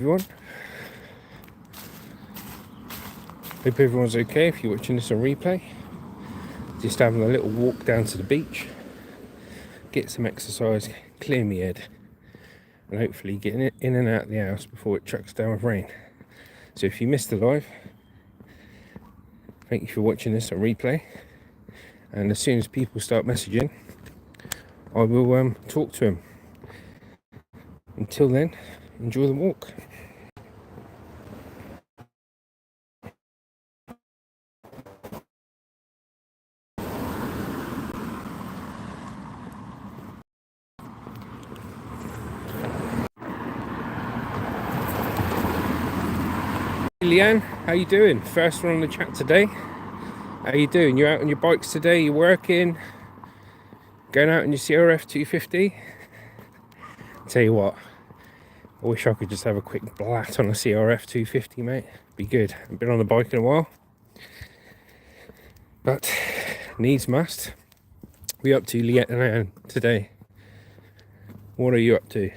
Everyone, hope everyone's okay. If you're watching this on replay, just having a little walk down to the beach, get some exercise, clear my head, and hopefully get in and out of the house before it chucks down with rain. So if you missed the live, thank you for watching this on replay, and as soon as people start messaging, I will talk to them. Until then, enjoy the walk. Leanne, how you doing? First one on the chat today. How you doing? You out on your bikes today? You working? Going out on your CRF 250? Tell you what, I wish I could just have a quick blast on a CRF 250, mate. Be good. I've been on the bike in a while, but needs must. We up to Leanne today? What are you up to?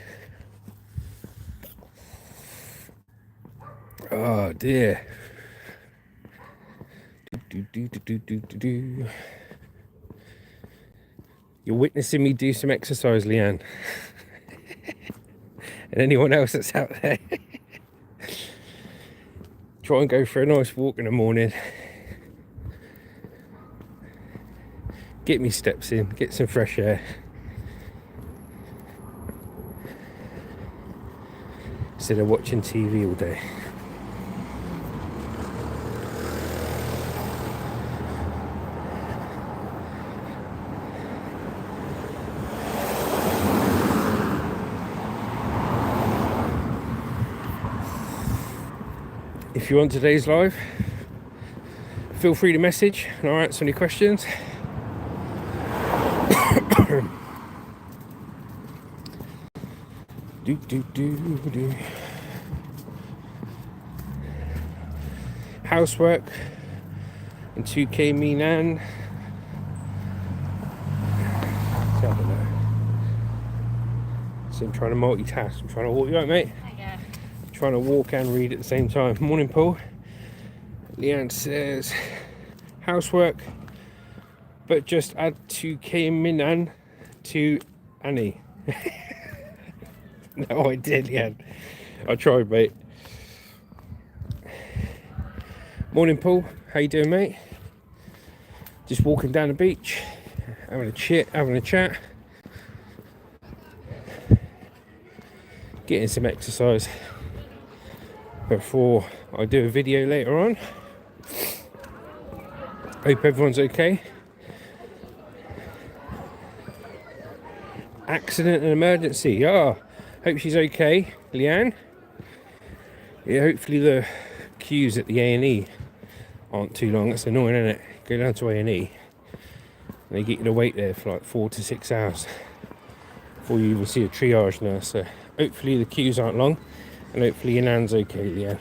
Oh dear. You're witnessing me do some exercise, Leanne. And anyone else that's out there. Try and go for a nice walk in the morning. Get me steps in, get some fresh air. Instead of watching TV all day. If you want today's live, feel free to message and I'll answer any questions. Housework and 2K me nan. So I'm trying to multitask. I'm trying to walk. You right, mate? Yeah. Trying to walk and read at the same time. Morning, Paul. Leanne says housework, but just add 2K minan to Annie. No, I did, Leanne. I tried, mate. Morning, Paul. How you doing, mate? Just walking down the beach, having a chat, getting some exercise before I do a video later on. Hope everyone's okay. Accident and emergency. Hope she's okay, Leanne. Yeah, hopefully the queues at the A&E aren't too long. That's annoying, isn't it? Go down to A&E and they get you to wait there for like 4 to 6 hours before you even see a triage nurse. So hopefully the queues aren't long, and hopefully your nan's okay, Leanne.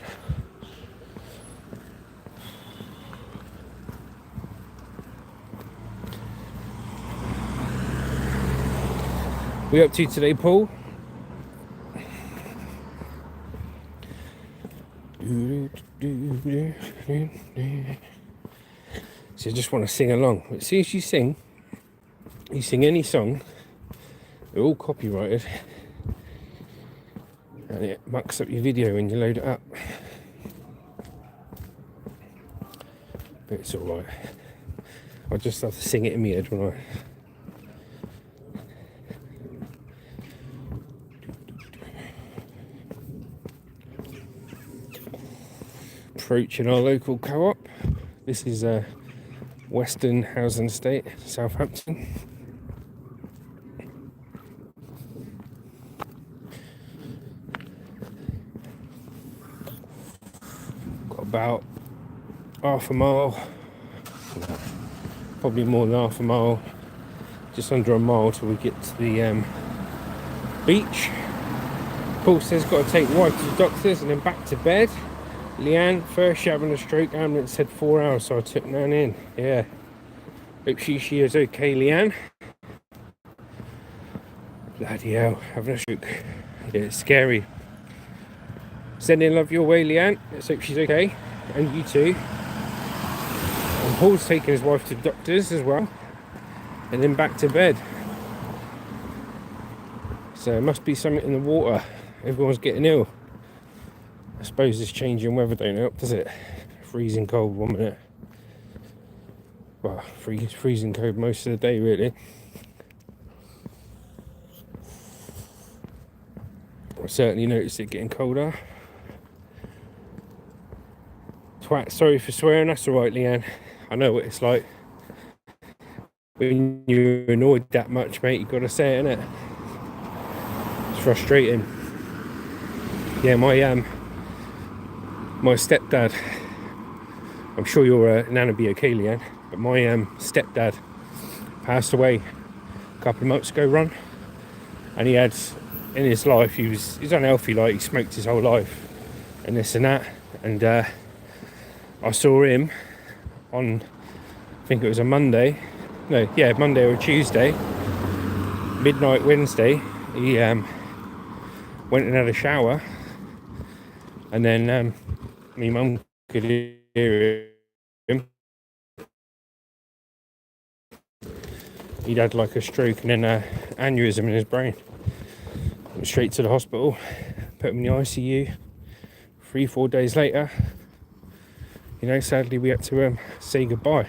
We up to today, Paul? So I just want to sing along. As soon as you sing any song, they're all copyrighted, and it mucks up your video when you load it up. But it's alright. I just have to sing it in my head when I... Approaching our local co-op. This is Weston Housing Estate, Southampton. Got about half a mile, probably more than half a mile, just under a mile till we get to the beach. Paul says got to take wife to the doctors and then back to bed. Leanne, first having a stroke, ambulance said 4 hours, so I took Nan in. Yeah. Hope she is okay, Leanne. Bloody hell, having a stroke. Yeah, it's scary. Sending love your way, Leanne. Let's hope she's okay. And you too. And Paul's taking his wife to the doctors as well. And then back to bed. So it must be something in the water. Everyone's getting ill. I suppose this changing weather don't help, does it? Freezing cold 1 minute. Well, freezing cold most of the day, really. I certainly noticed it getting colder. Twat, sorry for swearing, that's alright, Leanne. I know what it's like. When you're annoyed that much, mate, you've got to say it, innit? It's frustrating. Yeah, my stepdad, I'm sure your Nana be okay, Leanne, but my stepdad passed away a couple of months ago, Ron. And he had, in his life, he's unhealthy, like he smoked his whole life and this and that. And I saw him on, I think it was a Monday or a Tuesday, midnight Wednesday. He went and had a shower, and then my mum could hear him. He'd had like a stroke and then an aneurysm in his brain. Went straight to the hospital, put him in the ICU. 3-4 days later, you know, sadly we had to say goodbye.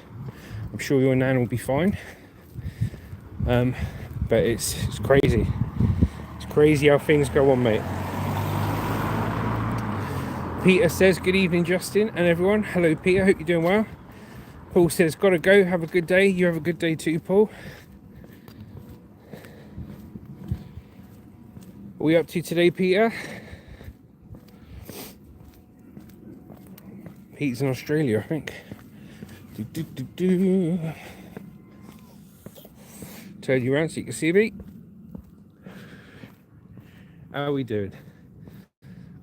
I'm sure your nan will be fine. But it's crazy. It's crazy how things go on, mate. Peter says, good evening, Justin and everyone. Hello, Peter. Hope you're doing well. Paul says, gotta go. Have a good day. You have a good day too, Paul. What are we up to today, Peter? Pete's in Australia, I think. Turn you around so you can see me. How are we doing?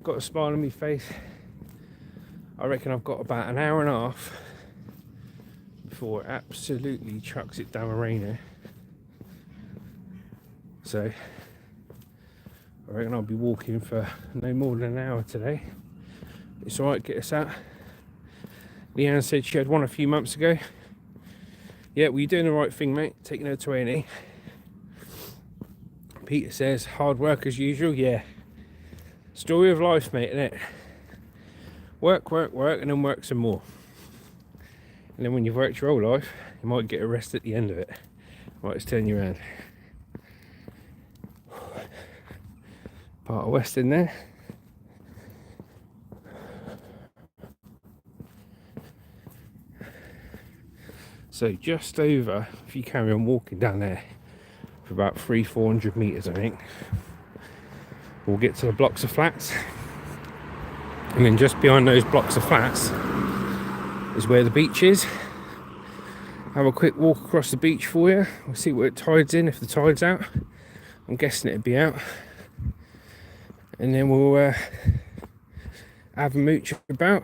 Got a smile on my face. I reckon I've got about an hour and a half before it absolutely chucks it down with rain here. So I reckon I'll be walking for no more than an hour today. It's alright, get us out. Leanne said she had one a few months ago. Yeah, well, you're doing the right thing, mate. Taking her to A&E. Peter says, hard work as usual. Yeah. Story of life, mate, innit? Work, work, work, and then work some more. And then when you've worked your whole life, you might get a rest at the end of it. Right, let's turn you around. Part of Weston there. So just over, if you carry on walking down there for about 300-400 meters, I think, we'll get to the blocks of flats. And then just behind those blocks of flats is where the beach is. Have a quick walk across the beach for you. We'll see what tide's in, if the tide's out. I'm guessing it'd be out. And then we'll have a mooch about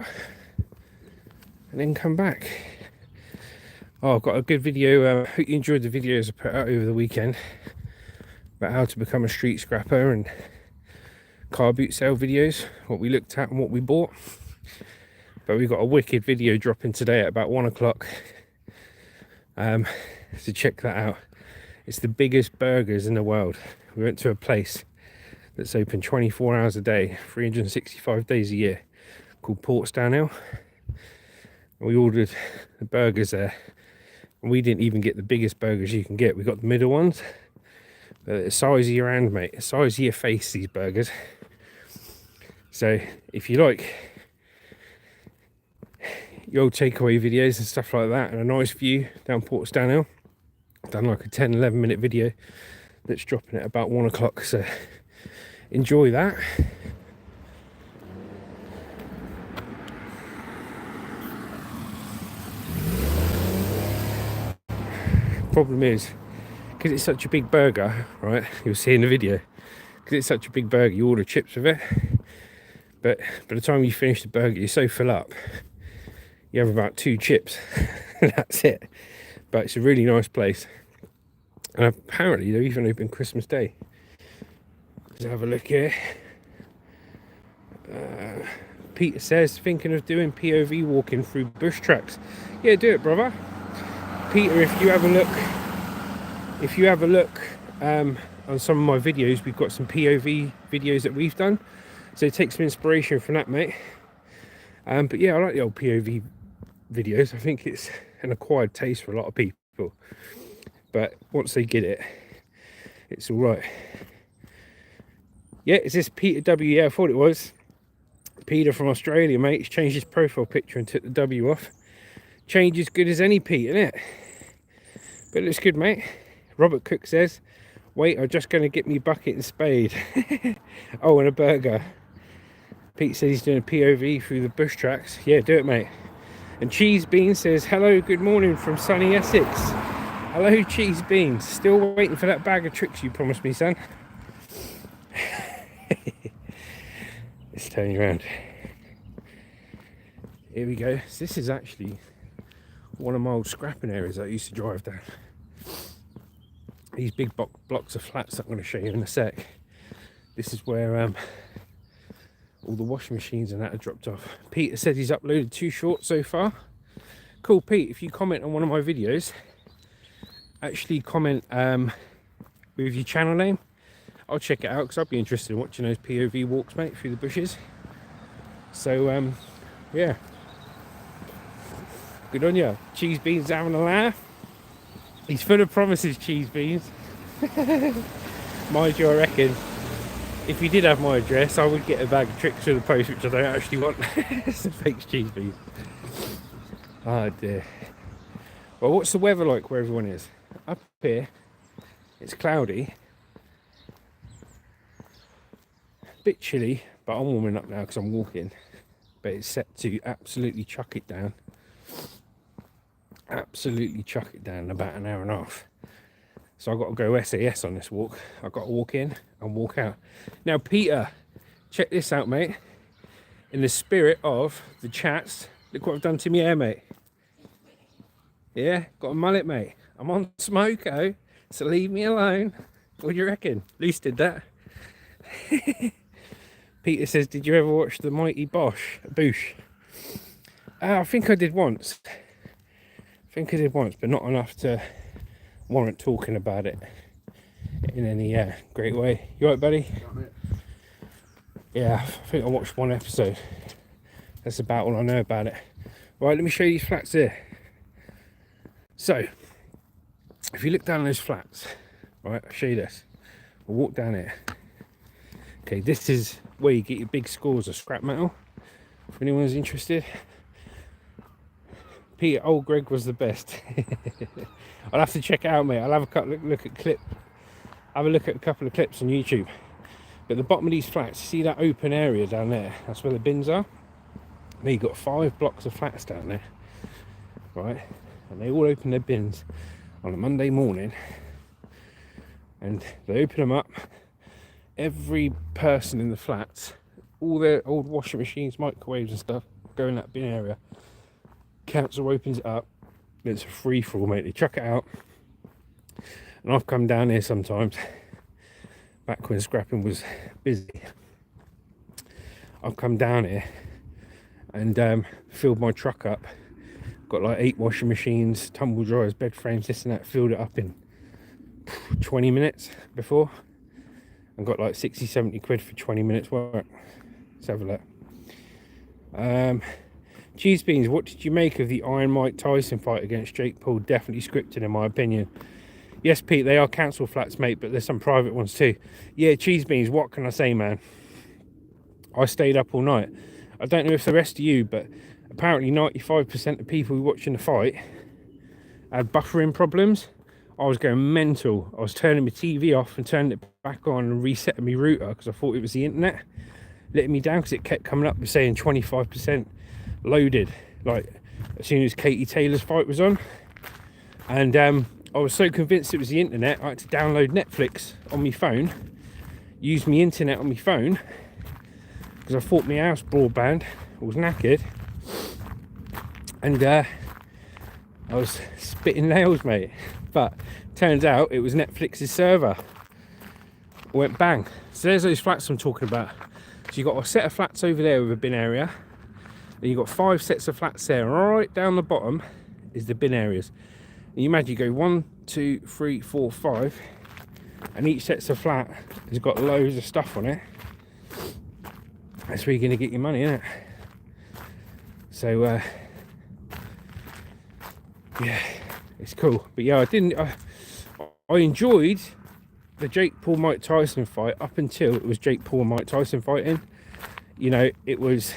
and then come back. Oh, I've got a good video. Hope you enjoyed the videos I put out over the weekend about how to become a street scrapper and car boot sale videos, what we looked at and what we bought. But we've got a wicked video dropping today at about 1 o'clock. So check that out. It's the biggest burgers in the world. We went to a place that's open 24 hours a day, 365 days a year, called Portsdown Hill. And we ordered the burgers there. And we didn't even get the biggest burgers you can get. We got the middle ones. They're the size of your hand, mate. The size of your face, these burgers. So if you like your old takeaway videos and stuff like that, and a nice view down Portsdown Hill, I've done like a 10-11 minute video that's dropping at about 1 o'clock. So enjoy that. Problem is, because it's such a big burger, right, you'll see in the video, because it's such a big burger, you order chips with it, but by the time you finish the burger, you're so full up, you have about 2 chips. That's it. But it's a really nice place, and apparently they're even open Christmas Day. Let's have a look here. Peter says, thinking of doing POV walking through bush tracks. Yeah, do it, brother. Peter, if you have a look on some of my videos, we've got some POV videos that we've done, so take some inspiration from that, mate. But yeah, I like the old POV videos. I think it's an acquired taste for a lot of people, but once they get it, it's all right. Yeah, is this Peter W? Yeah, I thought it was Peter from Australia, mate. He's changed his profile picture and took the W off. Change is good as any, Pete, isn't it? But it looks good, mate. Robert Cook says, wait, I'm just going to get me bucket and spade. Oh, and a burger. Pete says he's doing a POV through the bush tracks. Yeah, do it, mate. And Cheese Bean says, hello, good morning from sunny Essex. Hello, Cheese Beans. Still waiting for that bag of tricks you promised me, son. Let's turn you around. Here we go. So this is actually one of my old scrapping areas I used to drive down. These big blocks of flats that I'm going to show you in a sec. This is where all the washing machines and that are dropped off. Peter said he's uploaded 2 shorts so far. Cool, Pete. If you comment on one of my videos, actually comment with your channel name. I'll check it out because I'd be interested in watching those POV walks, mate, through the bushes. So, yeah. Good on you. Cheese Beans having a laugh. He's full of promises, Cheese Beans. Mind you, I reckon, if you did have my address, I would get a bag of tricks through the post, which I don't actually want. So thanks, Cheese Beans. Oh, dear. Well, what's the weather like where everyone is? Up here, it's cloudy. Bit chilly, but I'm warming up now because I'm walking. But it's set to absolutely chuck it down. Absolutely chuck it down in about an hour and a half. So I've got to go SAS on this walk. I've got to walk in and walk out. Now, Peter, check this out, mate. In the spirit of the chats, look what I've done to my hair, mate. Yeah, got a mullet, mate. I'm on smoko, so leave me alone. What do you reckon? Luce did that. Peter says, did you ever watch the Mighty Boosh? I think I did once. But not enough to warrant talking about it in any great way. You alright, buddy? Yeah, I think I watched 1 episode. That's about all I know about it. Right, let me show you these flats here. So, if you look down those flats, right, I'll show you this. We'll walk down here. Okay, this is where you get your big scores of scrap metal. If anyone's interested. Peter, old Greg was the best. I'll have to check it out, mate. I'll have a look at a couple of clips on YouTube. But the bottom of these flats, see that open area down there? That's where the bins are. Now you've got 5 blocks of flats down there, right? And they all open their bins on a Monday morning, and they open them up. Every person in the flats, all their old washing machines, microwaves and stuff, go in that bin area. Council opens it up. It's a free for all, mate. They chuck it out. And I've come down here sometimes, back when scrapping was busy. I've come down here and filled my truck up. Got like 8 washing machines, tumble dryers, bed frames, this and that. Filled it up in 20 minutes before. And got like 60-70 quid for 20 minutes work. Let's have a look. Cheese Beans, what did you make of the Iron Mike Tyson fight against Jake Paul? Definitely scripted, in my opinion. Yes, Pete, they are council flats, mate, but there's some private ones too. Yeah, Cheese Beans, what can I say, man? I stayed up all night. I don't know if the rest of you, but apparently 95% of people who were watching the fight had buffering problems. I was going mental. I was turning my TV off and turning it back on and resetting my router because I thought it was the internet letting me down, because it kept coming up saying 25% loaded, like as soon as Katie Taylor's fight was on. And I was so convinced it was the internet, I had to download Netflix on my phone, use my internet on my phone, because I thought my house broadband was knackered. And I was spitting nails, mate. But turns out it was Netflix's server. Went bang. So there's those flats I'm talking about. So you've got a set of flats over there with a bin area. Then you've got 5 sets of flats there. Right down the bottom is the bin areas. And you imagine you go 1, 2, 3, 4, 5, and each set's of flat has got loads of stuff on it. That's where you're going to get your money, isn't it? So yeah, it's cool. But yeah, I enjoyed the Jake Paul Mike Tyson fight up until it was Jake Paul and Mike Tyson fighting. You know, it was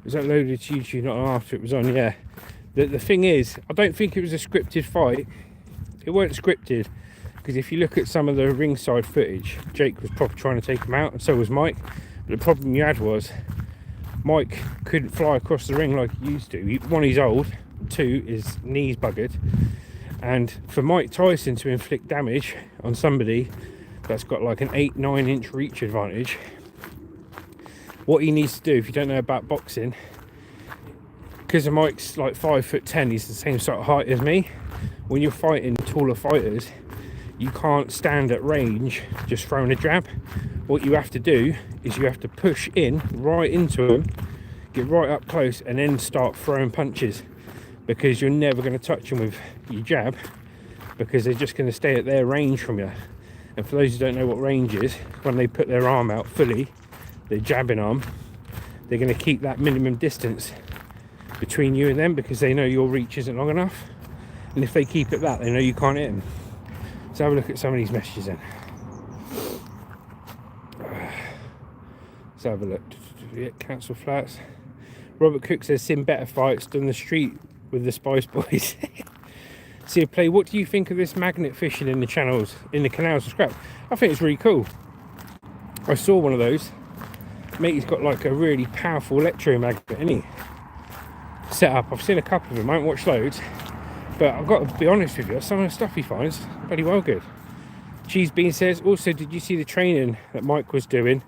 uploaded to YouTube not long after it was on. Yeah, the thing is, I don't think it was a scripted fight. It weren't scripted, because if you look at some of the ringside footage, Jake was probably trying to take him out, and so was Mike. But the problem you had was Mike couldn't fly across the ring like he used to. One, he's old. 2, his knees buggered. And for Mike Tyson to inflict damage on somebody that's got like an 8-9 inch reach advantage, what he needs to do, if you don't know about boxing, because Mike's like 5'10", he's the same sort of height as me. When you're fighting taller fighters, you can't stand at range just throwing a jab. What you have to do is you have to push in right into them, get right up close, and then start throwing punches, because you're never going to touch them with your jab, because they're just going to stay at their range from you. And for those who don't know what range is, when they put their arm out fully, their jabbing arm, they're going to keep that minimum distance between you and them, because they know your reach isn't long enough. And if they keep it that, they know you can't hit them. So have a look at some of these messages then. Let's have a look. Yeah, cancel flats. Robert Cook says Sim better fights done the street with the Spice Boys. See a play. What do you think of this magnet fishing in the channels, in the canals and scrap? I think it's really cool. I saw one of those. Mate, he's got like a really powerful electromagnet, isn't he? Set up. I've seen a couple of them. I haven't watched loads, but I've got to be honest with you, some of the stuff he finds bloody well good. Cheese Bean says, also, did you see the training that Mike was doing?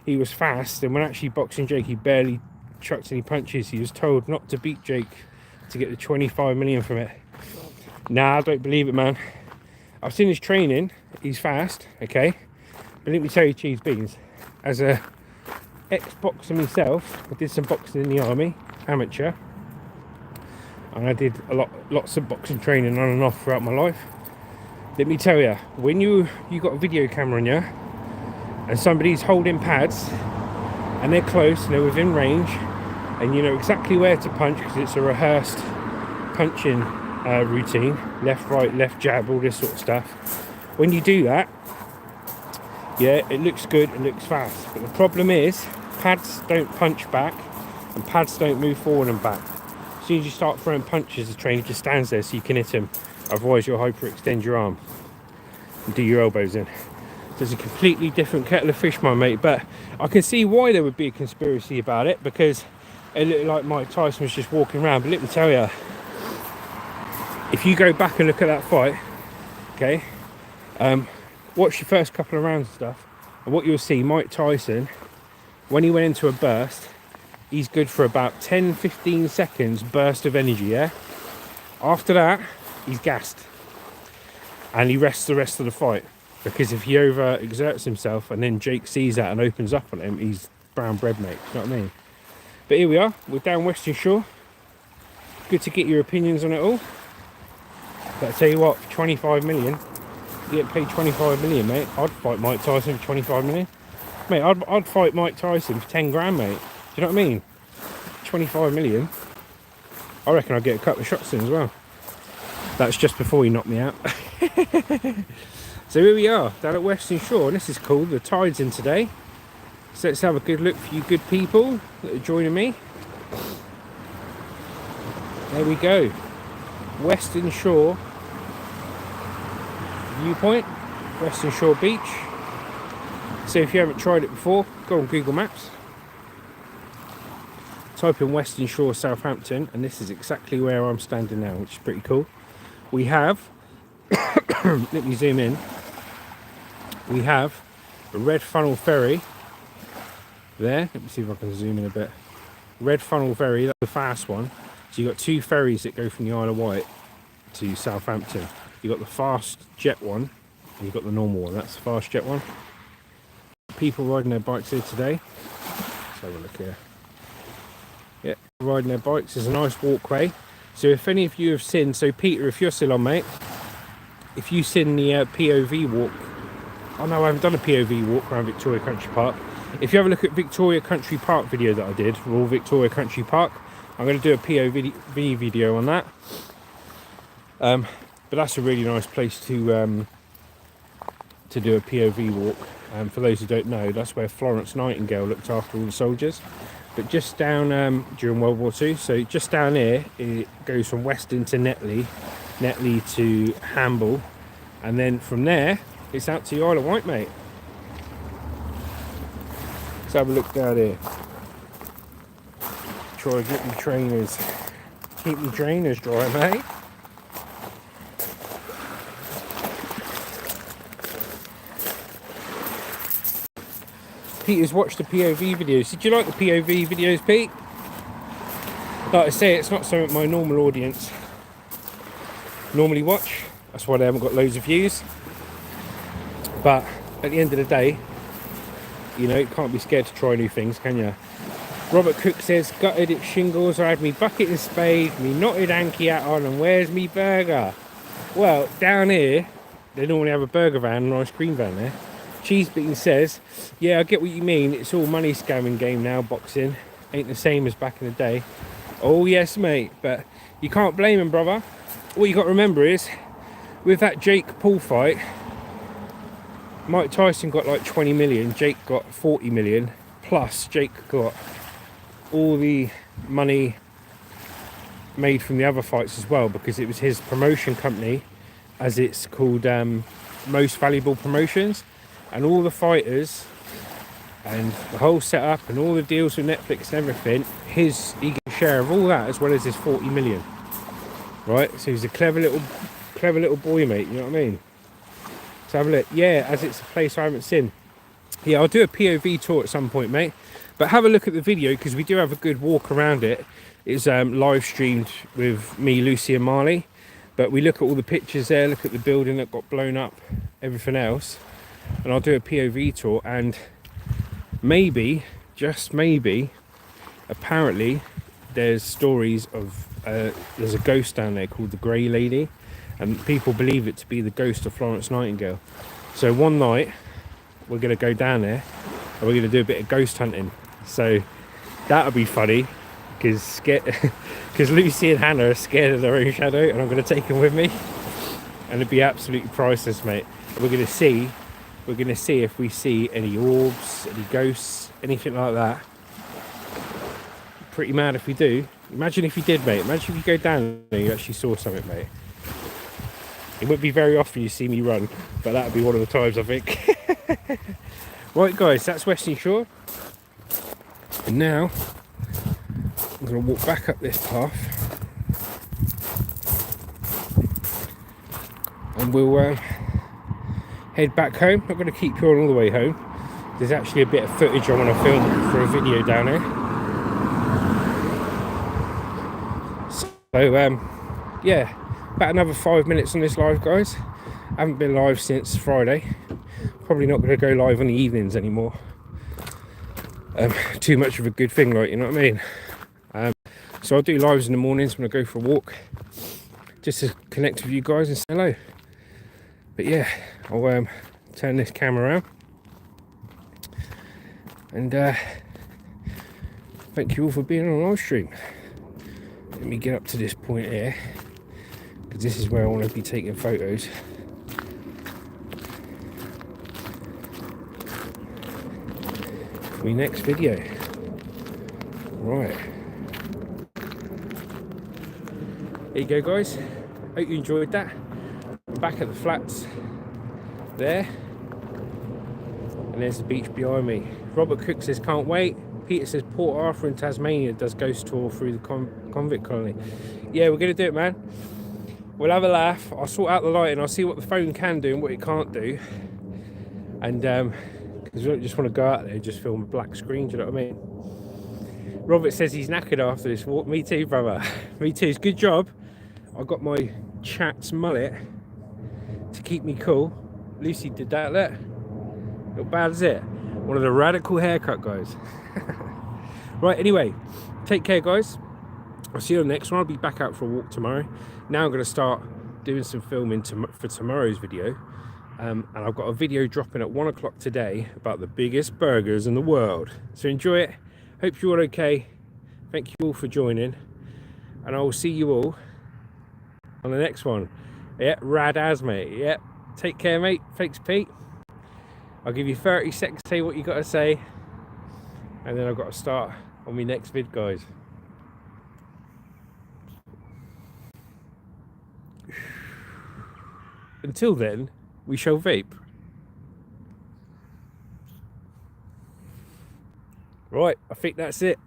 He was fast, and when actually boxing Jake, he barely chucked any punches. He was told not to beat Jake to get the 25 million from it. Nah, I don't believe it, man. I've seen his training. He's fast, okay? But let me tell you, Cheese Beans, as a ex-boxer myself, I did some boxing in the army, amateur, and I did lots of boxing training on and off throughout my life. Let me tell you, when you got a video camera on you, and somebody's holding pads, and they're close, and they're within range, and you know exactly where to punch, because it's a rehearsed punching routine, left, right, left, jab, all this sort of stuff. When you do that, yeah, it looks good, it looks fast. But the problem is, pads don't punch back, and pads don't move forward and back. As soon as you start throwing punches, the trainer just stands there so you can hit him. Otherwise, you'll hyperextend your arm and do your elbows in. There's a completely different kettle of fish, my mate. But I can see why there would be a conspiracy about it, because it looked like Mike Tyson was just walking around. But let me tell you, if you go back and look at that fight, okay, watch the first couple of rounds and stuff, and what you'll see, Mike Tyson, when he went into a burst, he's good for about 10-15 seconds burst of energy, yeah? After that, he's gassed, and he rests the rest of the fight, because if he over exerts himself and then Jake sees that and opens up on him, he's brown bread, mate. You know what I mean? But here we are, we're down Western Shore. Good to get your opinions on it all. But I tell you what, for 25 million, you get paid 25 million, mate. I'd fight Mike Tyson for 25 million. Mate, I'd fight Mike Tyson for 10 grand, mate. Do you know what I mean? 25 million. I reckon I'd get a couple of shots in as well. That's just before he knocked me out. So here we are, down at Western Shore, and this is cool. The tide's in today. So let's have a good look for you good people that are joining me. There we go. Western Shore viewpoint, Western Shore Beach. So if you haven't tried it before, go on Google Maps, type in Western Shore Southampton, and this is exactly where I'm standing now, which is pretty cool. We have let me zoom in. We have a Red Funnel Ferry there. Let me see if I can zoom in a bit. Red Funnel Ferry, that's the fast one. So you've got 2 ferries that go from the Isle of Wight to Southampton. You've got the fast jet one, and you've got the normal one. That's the fast jet one. people riding their bikes here today. Let's have a look here. Yeah, riding their bikes. There's a nice walkway. So if any of you have seen, so Peter, if you're still on, mate, if you've seen the POV walk, oh no, I haven't done a POV walk around Victoria Country Park. If you have a look at Victoria Country Park video that I did, Royal Victoria Country Park, I'm going to do a POV video on that. But that's a really nice place to do a POV walk. For those who don't know, that's where Florence Nightingale looked after all the soldiers. But just down during World War II, so just down here, it goes from Weston to Netley to Hamble, and then from there, it's out to the Isle of Wight, mate. Let's have a look down here. Try to get me trainers. Keep me trainers dry, mate. Peter's watched the POV videos. Did you like the POV videos, Pete? Like I say, it's not something my normal audience normally watch. That's why they haven't got loads of views. But at the end of the day, you know, you can't be scared to try new things, can you? Robert Cook says, gutted its shingles, I had me bucket and spade, me knotted hanky hat on, and where's me burger? Well, down here, they normally have a burger van and an ice cream van there. Cheese Bean says, yeah, I get what you mean. It's all money scamming game now, boxing. Ain't the same as back in the day. Oh, yes, mate. But you can't blame him, brother. What you got to remember is, with that Jake Paul fight, Mike Tyson got like 20 million. Jake got 40 million. Plus, Jake got all the money made from the other fights as well, because it was his promotion company, as it's called, Most Valuable Promotions. And all the fighters and the whole setup and all the deals with Netflix and everything, he gets a share of all that as well as his 40 million. Right? So he's a clever little boy, mate. You know what I mean? Let's have a look. Yeah, as it's a place I haven't seen. Yeah, I'll do a POV tour at some point, mate. But have a look at the video, because we do have a good walk around it. It's live streamed with me, Lucy and Marley. But we look at all the pictures there, look at the building that got blown up, everything else. And I'll do a POV tour, and maybe, just maybe, apparently there's stories of there's a ghost down there called the Grey Lady, and people believe it to be the ghost of Florence Nightingale. So one night we're going to go down there and we're going to do a bit of ghost hunting. So that'll be funny, because Lucy and Hannah are scared of their own shadow, and I'm going to take them with me, and it'd be absolutely priceless, mate. We're going to see if we see any orbs, any ghosts, anything like that. Pretty mad if we do. Imagine if you did, mate. Imagine if you go down there and you actually saw something, mate. It wouldn't be very often you see me run, but that would be one of the times, I think. Right, guys, that's Weston Shore. And now, I'm going to walk back up this path. And we'll head back home. Not going to keep you on all the way home. There's actually a bit of footage I want to film for a video down here. So yeah, about another 5 minutes on this live, guys. I haven't been live since Friday. Probably not going to go live on the evenings anymore. Too much of a good thing, like, you know what I mean? So I'll do lives in the mornings when I go for a walk, just to connect with you guys and say hello. But yeah, I'll turn this camera around, and thank you all for being on live stream. Let me get up to this point here, because this is where I want to be taking photos. For my next video. Right. There you go, guys. Hope you enjoyed that. Back at the flats there, and there's the beach behind me. Robert Cook says can't wait. Peter says Port Arthur in Tasmania does ghost tour through the convict colony. Yeah, we're gonna do it, man. We'll have a laugh. I'll sort out the lighting. I'll see what the phone can do and what it can't do, and because we don't just want to go out there and just film a black screen, do you know what I mean? Robert says he's knackered after this walk. Me too, brother. Me too. It's good job I got my Chats mullet to keep me cool. Lucy did that, look. Not bad, is it? One of the radical haircut guys. Right, anyway, take care guys. I'll see you on the next one. I'll be back out for a walk tomorrow. Now I'm going to start doing some filming for tomorrow's video. And I've got a video dropping at 1 o'clock today about the biggest burgers in the world. So enjoy it. Hope you're all okay. Thank you all for joining. And I will see you all on the next one. Yeah, rad as, mate. Yeah, take care, mate. Thanks, Pete. I'll give you 30 seconds to say what you got to say. And then I've got to start on my next vid, guys. Until then, we shall vape. Right, I think that's it.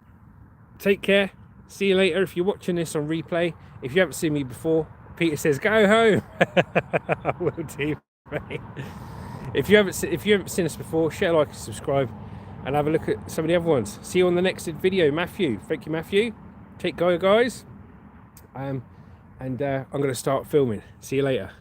Take care. See you later. If you're watching this on replay, if you haven't seen me before, Peter says go home. I will do, mate. If you haven't seen us before, share, like, and subscribe, and have a look at some of the other ones. See you on the next video, Matthew. Thank you, Matthew. Take care, guys. And I'm going to start filming. See you later.